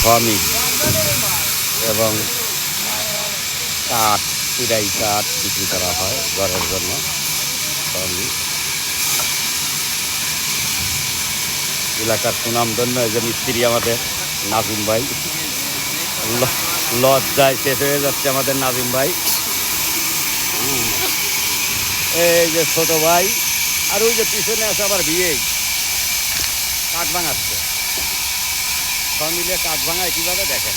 শ্রমিক এবং কাঠ, চিরাই কাঠ বিক্রি করা হয় ঘরের জন্য। শ্রমিক এলাকার সুনামধন্য এই যে মিস্ত্রি আমাদের নাজিম ভাই, লজ্জায় শেষ হয়ে যাচ্ছে আমাদের নাজিম ভাই। এই যে ছোট ভাই, আর ওই যে পিছনে আছে আবার বিয়ে, কাঠ ভাঙাচ্ছে। সব মিলে কাঠ ভাঙায় কীভাবে দেখেন,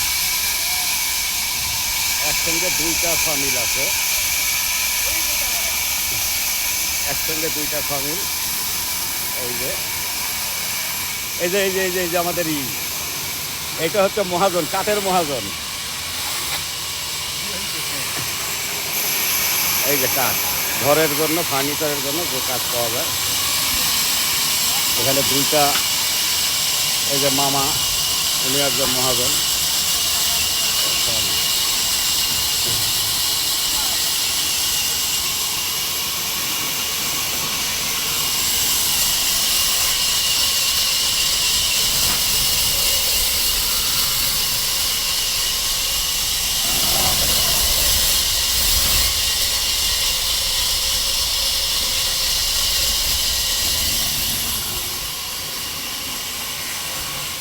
একসঙ্গে দুইটা ফমিল আছে, একসঙ্গে দুইটা ফমিল। এই যে এই যে এই যে এই যে এই যে আমাদের এটা হচ্ছে মহাজন, কাঠের মহাজন। এই যে কাঠ ঘরের জন্য, ফার্নিচারের জন্য যে কাঠ পাওয়া যায় এখানে দুইটা। এই যে মামা, উনি একজন মহাজন।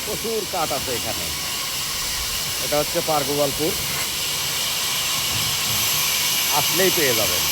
প্রচুর কাঠ আছে এখানে। এটা হচ্ছে পার গোপালপুর, আসলেই পেয়ে যাবেন।